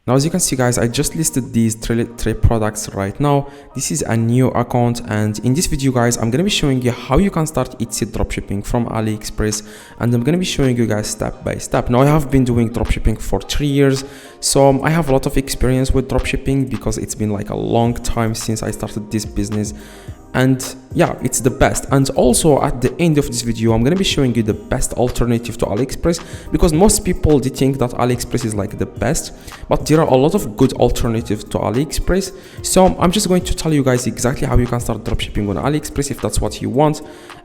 Now, as you can see, guys, I just listed these three products right now. This is a new account, and in this video, guys, I'm gonna be showing you how you can start Etsy dropshipping from AliExpress, and I'm gonna be showing you guys step by step. Now, I have been doing dropshipping for 3 years, so I have a lot of experience with dropshipping because it's been like a long time since I started this business. And yeah, it's the best. And also at the end of this video, I'm gonna be showing you the best alternative to AliExpress, because most people, they think that AliExpress is like the best, but there are a lot of good alternatives to AliExpress. So I'm just going to tell you guys exactly how you can start dropshipping on AliExpress if that's what you want.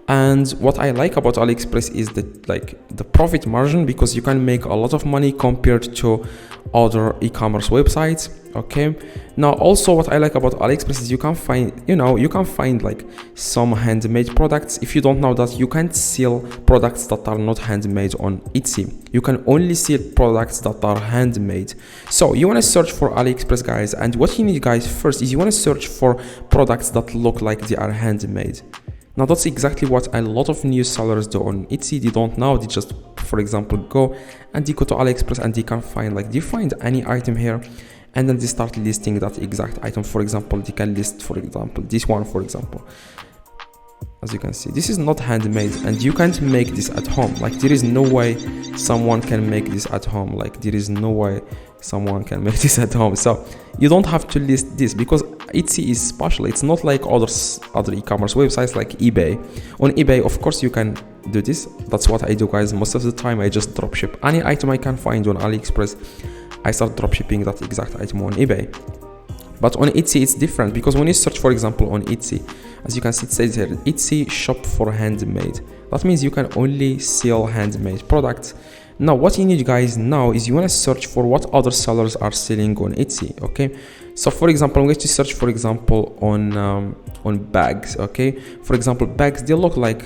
And what I like about AliExpress is the profit margin, because you can make a lot of money compared to other e-commerce websites. Okay, now also what I like about AliExpress is you can find like some handmade products. If you don't know that, you can't sell products that are not handmade on Etsy. You can only sell products that are handmade. So you want to search for AliExpress, guys, and what you need, guys, first is you want to search for products that look like they are handmade. Now that's exactly what a lot of new sellers do on Etsy. They don't know, they just, for example, go to AliExpress and they can find, like, they find any item here, and then they start listing that exact item. For example, they can list, for example, this one, for example. As you can see, this is not handmade, and you can't make this at home. Like, there is no way someone can make this at home. Like, there is no way someone can make this at home. So you don't have to list this, because Etsy is special. It's not like other e-commerce websites like eBay. On eBay, of course, you can do this. That's what I do, guys. Most of the time, I just dropship any item I can find on AliExpress. I start dropshipping that exact item on eBay. But on Etsy, it's different, because when you search, for example, on Etsy, as you can see, it says here, Etsy shop for handmade. That means you can only sell handmade products. Now, what you need, guys, now is you want to search for what other sellers are selling on Etsy. Okay, so for example, I'm going to search, for example, on bags. Okay, for example, bags, they look like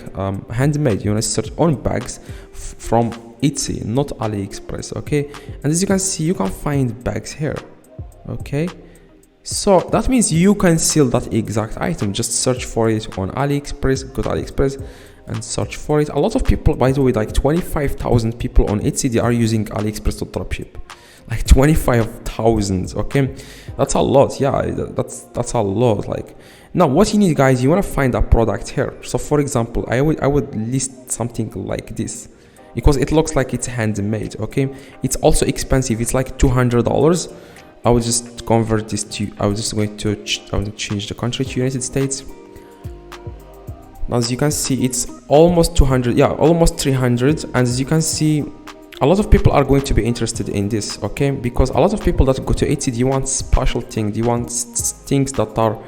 handmade. You want to search on bags from Etsy, not AliExpress. Okay, and as you can see, you can find bags here. Okay, so that means you can sell that exact item. Just search for it on AliExpress, go to AliExpress and search for it. A lot of people, by the way, like 25,000 people on Etsy, they are using AliExpress to dropship. Like 25,000. Okay, that's a lot. Yeah, that's a lot. Like, now what you need, guys, you want to find a product here. So for example, I would list something like this, because it looks like it's handmade. Okay, it's also expensive. It's like $200. I will just convert this to, I was going to change the country to United States. As you can see, it's almost 200, yeah, almost 300. And as you can see, a lot of people are going to be interested in this. Okay, because a lot of people that go to Etsy, they want special things, they want things that are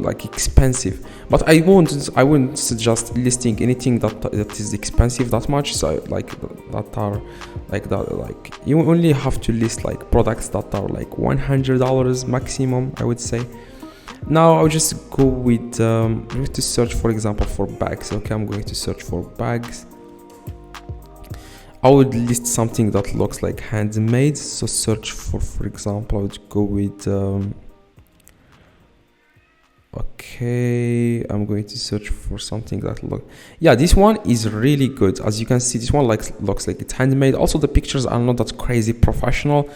like expensive. But I wouldn't suggest listing anything that is expensive that much. So like you only have to list like products that are like $100 maximum, I would say. Now I'll just go with I'm going to search, for example, for bags. Okay, I'm going to search for bags. I would list something that looks like handmade. So search for example, I would go with okay, I'm going to search for something that yeah, this one is really good. As you can see, this one looks like it's handmade. Also, the pictures are not that crazy professional,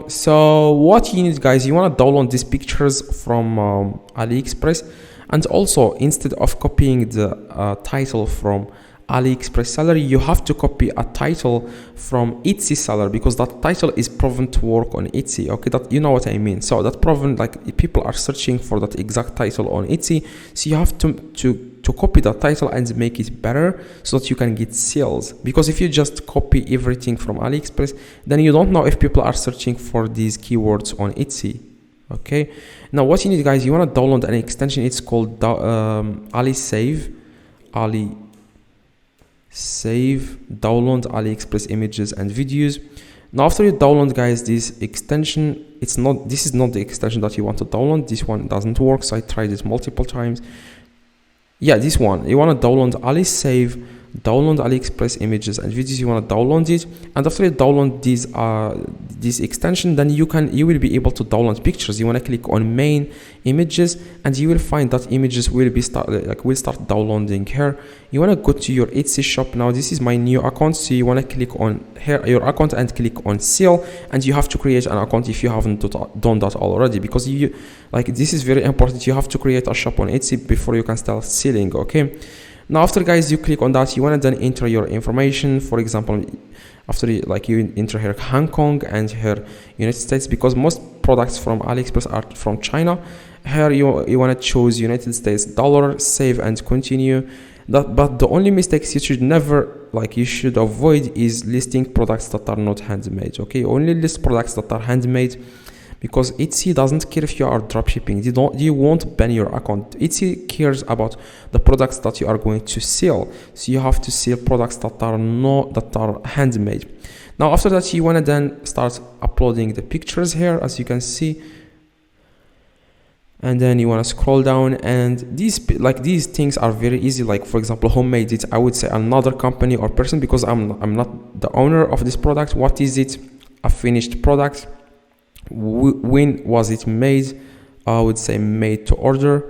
so what you need, guys, you want to download these pictures from AliExpress. And also, instead of copying the title from AliExpress seller, you have to copy a title from Etsy seller, because that title is proven to work on Etsy. Okay, that, you know what I mean. So that proven, like, people are searching for that exact title on Etsy, so you have to copy that title and make it better so that you can get sales. Because if you just copy everything from AliExpress, then you don't know if people are searching for these keywords on Etsy. Okay, now what you need, guys, you want to download an extension. It's called AliSave. Download AliExpress images and videos. Now after you download, guys, this extension, this is not the extension that you want to download. This one doesn't work, so I tried it multiple times. Yeah, this one, you want to download AliSave, download AliExpress images and videos. You want to download it, and after you download this extension, then you will be able to download pictures. You want to click on main images, and you will find that images will start downloading here. You want to go to your Etsy shop. Now this is my new account, so you want to click on here your account and click on sale, and you have to create an account if you haven't done that already, because this is very important. You have to create a shop on Etsy before you can start selling. Okay, now after guys you click on that, you want to then enter your information. For example, after you enter here Hong Kong and here United States, because most products from AliExpress are from China. Here you want to choose United States dollar, save and continue. But the only mistakes you should you should avoid is listing products that are not handmade. Okay, only list products that are handmade, because Etsy doesn't care if you are dropshipping. They won't ban your account. Etsy cares about the products that you are going to sell. So you have to sell products that are handmade. Now after that, you want to then start uploading the pictures here, as you can see. And then you want to scroll down, and these things are very easy. Like for example, homemade, it I would say another company or person, because I'm not the owner of this product. What is it? A finished product. When was it made? I would say made to order.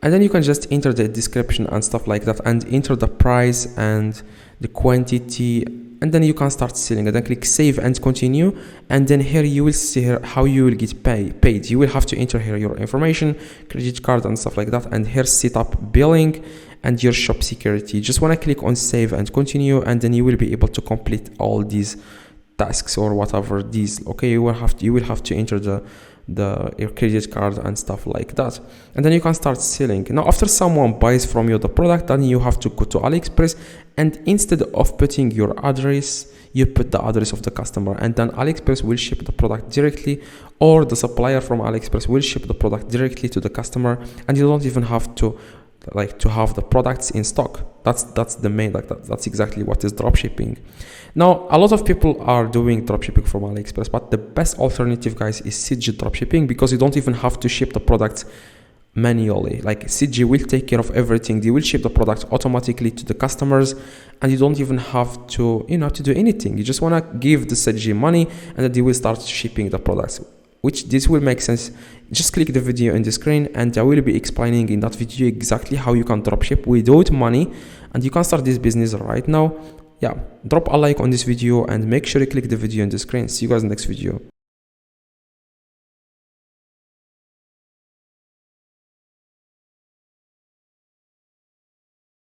And then you can just enter the description and stuff like that, and enter the price and the quantity, and then you can start selling. And then click save and continue, and then here you will see here how you will get paid. You will have to enter here your information, credit card and stuff like that, and here set up billing and your shop security. You just want to click on save and continue, and then you will be able to complete all these tasks or whatever these. Okay, you will have to enter your credit card and stuff like that, and then you can start selling. Now after someone buys from you the product, then you have to go to AliExpress, and instead of putting your address, you put the address of the customer, and then AliExpress will ship the product directly, or the supplier from AliExpress will ship the product directly to the customer, and you don't even have to have the products in stock. That's the main, that's exactly what is dropshipping. Now a lot of people are doing dropshipping from AliExpress, but the best alternative guys is CG dropshipping, because you don't even have to ship the products manually. Like CG will take care of everything. They will ship the product automatically to the customers, and you don't even have to to do anything. You just want to give the CG money, and then they will start shipping the products, which this will make sense. Just click the video in the screen, and I will be explaining in that video exactly how you can dropship without money, and you can start this business right now. Yeah, drop a like on this video and make sure you click the video in the screen. See you guys in the next video.